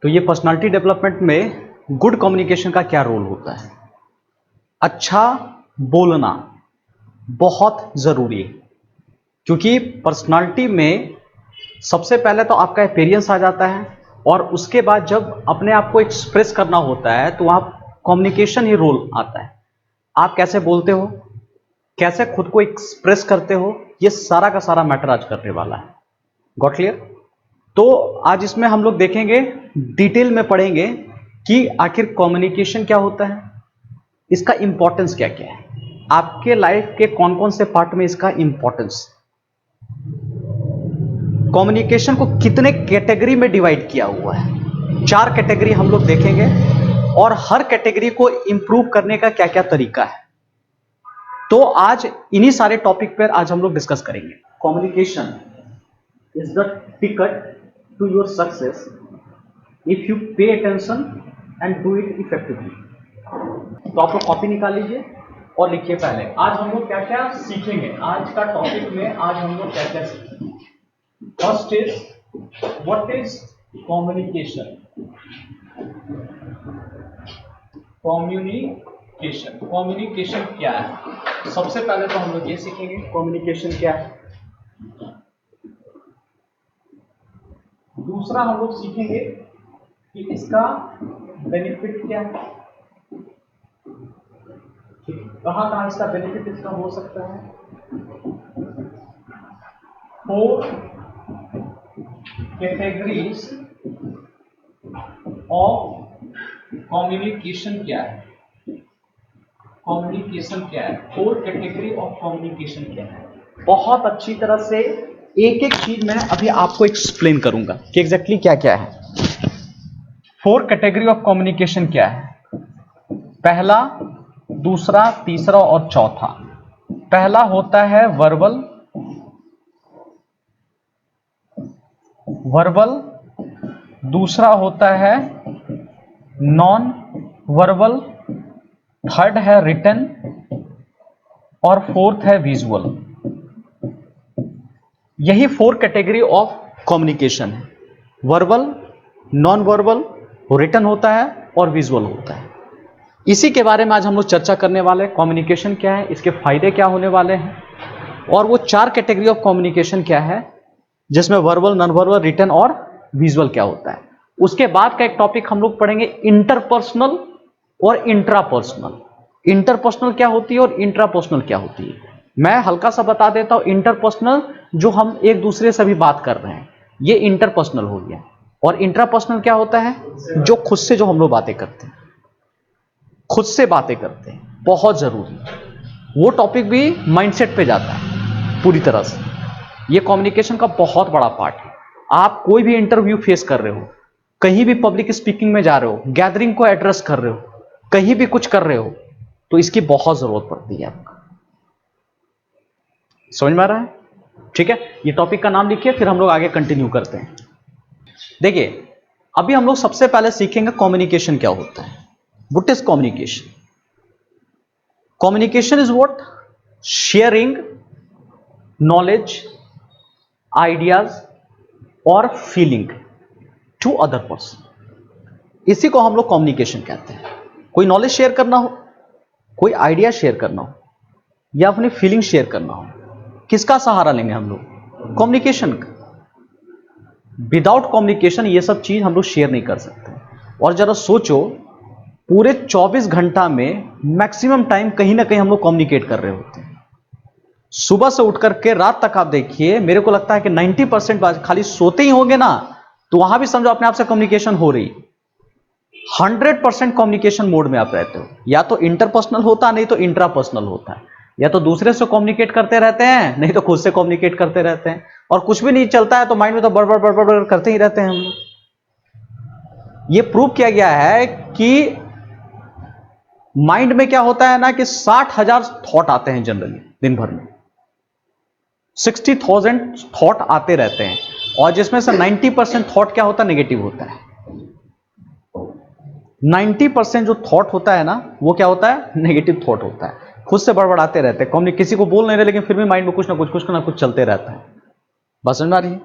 तो ये personality development में गुड कम्युनिकेशन का क्या रोल होता है। अच्छा बोलना बहुत जरूरी है, क्योंकि पर्सनालिटी में सबसे पहले तो आपका अपीयरेंस आ जाता है और उसके बाद जब अपने आप को एक्सप्रेस करना होता है तो वहां कम्युनिकेशन ही रोल आता है। आप कैसे बोलते हो, कैसे खुद को एक्सप्रेस करते हो, ये सारा का सारा मैटर आज करने वाला है। Got clear? तो आज इसमें हम लोग देखेंगे, डिटेल में पढ़ेंगे कि आखिर कम्युनिकेशन क्या होता है, इसका इंपॉर्टेंस क्या क्या है, आपके लाइफ के कौन कौन से पार्ट में इसका इंपॉर्टेंस, कम्युनिकेशन को कितने कैटेगरी में डिवाइड किया हुआ है। 4 कैटेगरी हम लोग देखेंगे और हर कैटेगरी को इंप्रूव करने का क्या क्या तरीका है। तो आज इन्हीं सारे टॉपिक पर आज हम लोग डिस्कस करेंगे। Communication is the ticket to your success if you pay attention and do it effectively. तो आप लोग कॉपी निकाल लीजिए और लिखिए पहले आज हम लोग क्या क्या सीखेंगे। आज का टॉपिक में आज हम लोग क्या क्या सीखेंगे। First is what is communication. Communication क्या है, सबसे पहले तो हम लोग ये सीखेंगे कम्युनिकेशन क्या है। दूसरा हम लोग सीखेंगे कि इसका बेनिफिट क्या है, कहां कहां इसका बेनिफिट इसका हो सकता है। 4 कैटेगरीज ऑफ कम्युनिकेशन क्या है। कम्युनिकेशन क्या है, 4 कैटेगरी ऑफ कम्युनिकेशन क्या है। बहुत अच्छी तरह से एक एक चीज मैं अभी आपको एक्सप्लेन करूंगा कि एग्जैक्टली क्या क्या है। 4 कैटेगरी ऑफ कम्युनिकेशन क्या है, पहला, दूसरा, तीसरा और चौथा। पहला होता है वर्बल, दूसरा होता है नॉन वर्बल, थर्ड है रिटन और फोर्थ है विजुअल। यही 4 कैटेगरी ऑफ कम्युनिकेशन है। वर्बल, नॉन वर्बल, रिटन होता है और विजुअल होता है। इसी के बारे में आज हम लोग चर्चा करने वाले हैं। कम्युनिकेशन क्या है, इसके फायदे क्या होने वाले हैं और वो 4 कैटेगरी ऑफ कम्युनिकेशन क्या है जिसमें वर्बल, नॉन वर्बल, रिटन और विजुअल क्या होता है। उसके बाद का एक टॉपिक हम लोग पढ़ेंगे इंटरपर्सनल और इंट्रापर्सनल। इंटरपर्सनल क्या होती है और इंट्रापर्सनल क्या होती है, मैं हल्का सा बता देता हूं। इंटरपर्सनल जो हम एक दूसरे से भी बात कर रहे हैं, ये इंटरपर्सनल हो गया। और इंट्रापर्सनल क्या होता है, जो खुद से जो हम लोग बातें करते हैं, खुद से बातें करते हैं, बहुत जरूरी। वो टॉपिक भी माइंडसेट पे जाता है पूरी तरह से। ये कम्युनिकेशन का बहुत बड़ा पार्ट है। आप कोई भी इंटरव्यू फेस कर रहे हो, कहीं भी पब्लिक स्पीकिंग में जा रहे हो, गैदरिंग को एड्रेस कर रहे हो, कहीं भी कुछ कर रहे हो, तो इसकी बहुत जरूरत पड़ती है आपको। समझ में आ रहा है? ठीक है, ये टॉपिक का नाम लिखिए, फिर हम लोग आगे कंटिन्यू करते हैं। देखिए, अभी हम लोग सबसे पहले सीखेंगे कम्युनिकेशन क्या होता है। What is communication? Communication is what? Sharing knowledge, ideas और फीलिंग टू अदर पर्सन। इसी को हम लोग कम्युनिकेशन कहते हैं। कोई नॉलेज शेयर करना हो, कोई आइडिया शेयर करना हो या अपनी फीलिंग शेयर करना हो, किसका सहारा लेंगे हम लोग? कम्युनिकेशन का। विदाउट कम्युनिकेशन ये सब चीज हम लोग शेयर नहीं कर सकते। और जरा सोचो, पूरे 24 घंटा में मैक्सिमम टाइम कहीं ना कहीं हम लोग कम्युनिकेट कर रहे होते हैं। सुबह से उठ करके रात तक आप देखिए, मेरे को लगता है कि 90% बात खाली सोते ही होंगे ना, तो वहां भी समझो अपने आप से कम्युनिकेशन हो रही। 100% कम्युनिकेशन मोड में आप रहते हो। या तो इंटरपर्सनल होता, नहीं तो इंट्रापर्सनल होता है। या तो दूसरे से कम्युनिकेट करते रहते हैं, नहीं तो खुद से कम्युनिकेट करते रहते हैं। और कुछ भी नहीं चलता है तो माइंड में तो बड़बड़ बड़बड़ करते ही रहते हैं हम लोग। ये प्रूव किया गया है कि माइंड में क्या होता है ना कि 60,000 थॉट आते हैं जनरली दिन भर में। 60,000 थॉट आते रहते हैं और जिसमें से 90% थॉट क्या होता है? नेगेटिव होता है। 90% जो थॉट होता है ना, वो क्या होता है? नेगेटिव थॉट होता है। खुद से बड़बड़ाते रहते हैं, कौन किसी को बोल नहीं रहे, लेकिन फिर भी माइंड में कुछ ना कुछ चलते रहता है। बस समझ आ रही है?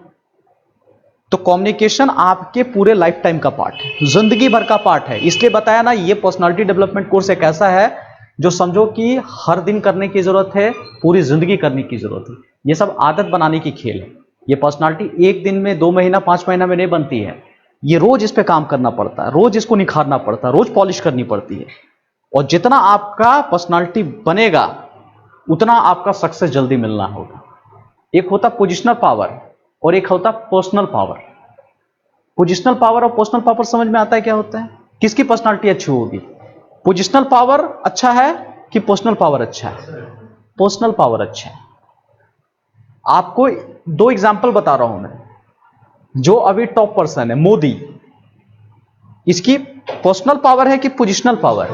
तो कम्युनिकेशन आपके पूरे लाइफ टाइम का पार्ट है, जिंदगी भर का पार्ट है। इसलिए बताया ना, ये पर्सनालिटी डेवलपमेंट कोर्स एक ऐसा है जो समझो कि हर दिन करने की जरूरत है, पूरी जिंदगी करने की जरूरत है। ये सब आदत बनाने की खेल है। ये पर्सनालिटी एक दिन में, 2 महीना, 5 महीना में नहीं बनती है। ये रोज इस पे काम करना पड़ता है, रोज इसको निखारना पड़ता है, रोज पॉलिश करनी पड़ती है। और जितना आपका पर्सनालिटी बनेगा उतना आपका सक्सेस जल्दी मिलना होगा। एक होता पोजिशनल पावर और एक होता पर्सनल पावर। पोजिशनल पावर और पर्सनल पावर समझ में आता है क्या होता है? किसकी पर्सनालिटी अच्छी होगी? पोजिशनल पावर अच्छा है कि पर्सनल पावर अच्छा है? पर्सनल पावर अच्छा है। आपको 2 एग्जांपल बता रहा हूं मैं। जो अभी टॉप पर्सन है मोदी, इसकी पर्सनल पावर है कि पोजिशनल पावर?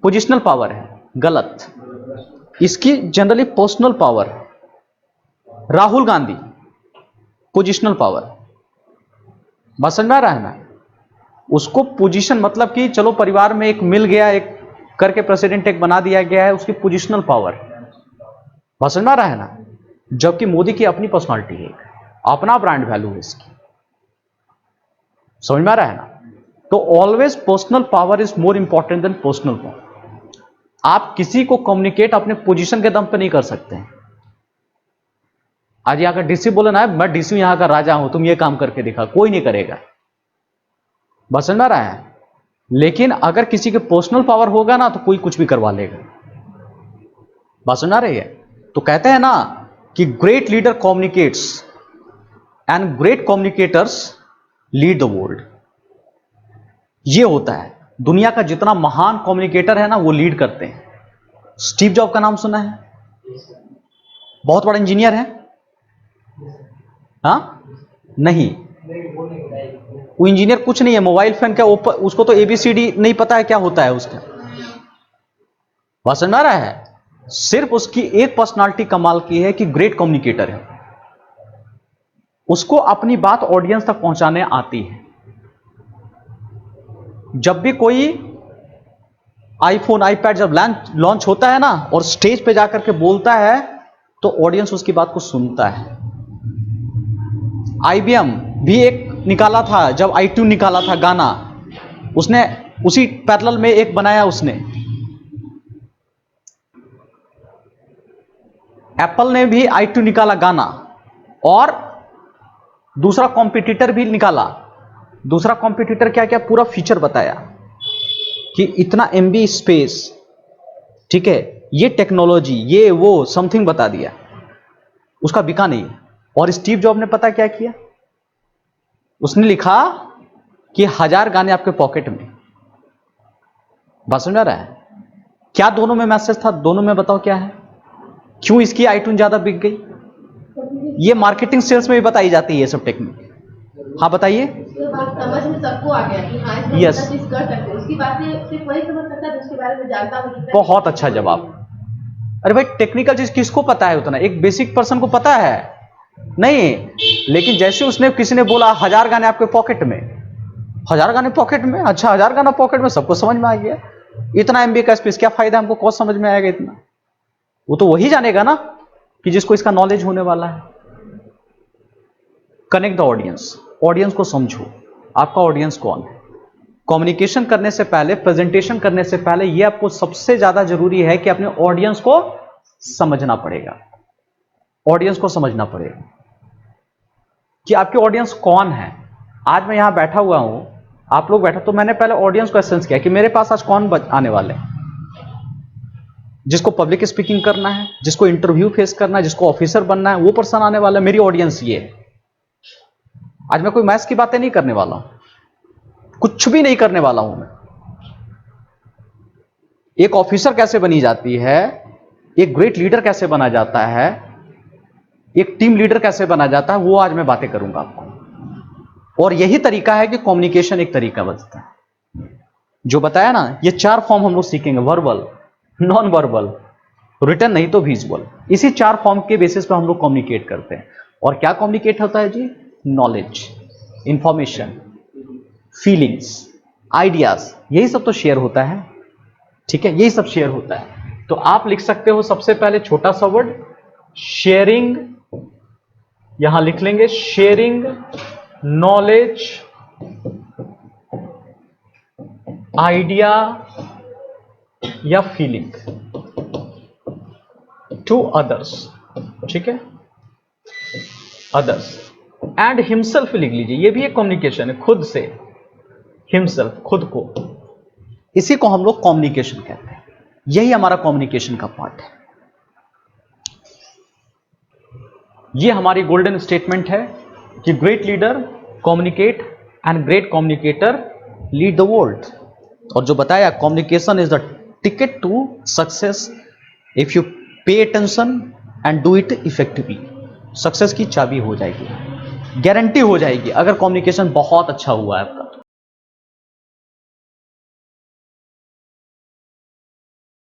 पोजिशनल पावर है, गलत। इसकी generally personal power. Rahul Gandhi, positional power. बात समझ में आ रहा है ना? उसको पोजीशन मतलब कि चलो परिवार में एक मिल गया, एक करके प्रेसिडेंट एक बना दिया गया है, उसकी पोजिशनल पावर। बात समझ में आ रहा है ना? जबकि मोदी की अपनी पर्सनालिटी है, अपना ब्रांड वैल्यू है इसकी। समझ में आ रहा है ना? तो always personal power is more important than personal power. आप किसी को कम्युनिकेट अपने पोजीशन के दम पे नहीं कर सकते हैं। आज यहां का डीसी बोले ना, मैं डीसी यहां का राजा हूं, तुम ये काम करके दिखा, कोई नहीं करेगा। बस समझ में आ रहा है? लेकिन अगर किसी के पर्सनल पावर होगा ना तो कोई कुछ भी करवा लेगा। बात समझ आ रही है? तो कहते हैं ना कि great leader communicates and great communicators lead the world. ये होता है, दुनिया का जितना महान कम्युनिकेटर है ना वो लीड करते हैं। स्टीव जॉब का नाम सुना है? बहुत बड़ा इंजीनियर है। हाँ? नहीं, वो इंजीनियर कुछ नहीं है। मोबाइल फोन का उसको तो एबीसीडी नहीं पता है क्या होता है उसका। बात समझ में आ रहा है? सिर्फ उसकी एक पर्सनालिटी कमाल की है कि ग्रेट कम्युनिकेटर है। उसको अपनी बात ऑडियंस तक पहुंचाने आती है। जब भी कोई आईफोन, आईपैड जब लॉन्च होता है ना और स्टेज पे जाकर के बोलता है तो ऑडियंस उसकी बात को सुनता है। आईबीएम भी एक निकाला था, जब iTunes निकाला था गाना, उसने उसी पैरेलल में एक बनाया उसने। एप्पल ने भी iTunes निकाला गाना और दूसरा कॉम्पिटिटर भी निकाला। दूसरा कॉम्पिटिटर क्या क्या पूरा फीचर बताया कि इतना एमबी स्पेस, ठीक है, ये टेक्नोलॉजी, ये वो समथिंग बता दिया। उसका बिका नहीं। और स्टीव जॉब ने पता क्या किया? उसने लिखा कि 1000 गाने आपके पॉकेट में। बात समझ आ रहा है? क्या दोनों में मैसेज था? दोनों में बताओ क्या है? क्यों इसकी iTunes ज्यादा बिक गई? ये मार्केटिंग सेल्स में भी बताई जाती है ये सब टेक्निक। हाँ बताइए। समझ में सबको आ गया कि हाँ इसमें Yes. चीज कर सकते हैं। उसकी बात सिर्फ वही समझ सकता है जिसके बारे में जानता हो। बहुत अच्छा जवाब। अरे भाई, टेक्निकल चीज किसको पता है उतना? एक बेसिक पर्सन को पता है नहीं। लेकिन जैसे उसने किसी ने बोला 1000 गाने आपके पॉकेट में, 1000 गाने पॉकेट में, अच्छा 1000 गाना पॉकेट में, सबको समझ में आ गया। इतना एमबी का स्पेस, क्या फायदा हमको? कौन समझ में आएगा इतना? वो तो वही जानेगा ना कि जिसको इसका नॉलेज होने वाला है। Connect the audience. ऑडियंस को समझो, आपका ऑडियंस कौन है। कम्युनिकेशन करने से पहले, प्रेजेंटेशन करने से पहले, यह आपको सबसे ज्यादा जरूरी है कि अपने ऑडियंस को समझना पड़ेगा। ऑडियंस को समझना पड़ेगा कि आपके ऑडियंस कौन है। आज मैं यहां बैठा हुआ हूं, आप लोग बैठा, तो मैंने पहले ऑडियंस को सेंस किया कि मेरे पास आज कौन आने वाले हैं। जिसको पब्लिक स्पीकिंग करना है, जिसको इंटरव्यू फेस करना है, जिसको ऑफिसर बनना है, वो पर्सन आने वाला है। मेरी ऑडियंस ये है। आज मैं कोई मैथ्स की बातें नहीं करने वाला हूं, कुछ भी नहीं करने वाला हूं मैं। एक ऑफिसर कैसे बनी जाती है, एक ग्रेट लीडर कैसे बना जाता है, एक टीम लीडर कैसे बना जाता है, वो आज मैं बातें करूंगा आपको। और यही तरीका है कि कम्युनिकेशन एक तरीका बचता है। जो बताया ना, ये 4 फॉर्म हम लोग सीखेंगे, वर्बल, नॉन वर्बल, रिटन नहीं तो विजुअल। इसी 4 फॉर्म के बेसिस पर हम लोग कम्युनिकेट करते हैं। और क्या कम्युनिकेट होता है जी? नॉलेज, इंफॉर्मेशन, फीलिंग्स, आइडियाज, यही सब तो शेयर होता है। ठीक है, यही सब शेयर होता है। तो आप लिख सकते हो सबसे पहले छोटा सा वर्ड शेयरिंग यहां लिख लेंगे शेयरिंग नॉलेज, आइडिया या फीलिंग टू अदर्स, ठीक है, अदर्स एंड हिमसेल्फ लिख लीजिए, ये भी एक कम्युनिकेशन है, खुद से, हिमसेल्फ, खुद को, इसी को हम लोग कम्युनिकेशन कहते हैं। यही हमारा कम्युनिकेशन का पार्ट है। ये हमारी गोल्डन स्टेटमेंट है कि great leader communicate and great communicator lead the world. और जो बताया, communication is the ticket to success if you pay attention and do it effectively. Success की चाबी हो जाएगी, गारंटी हो जाएगी अगर कम्युनिकेशन बहुत अच्छा हुआ है आपका।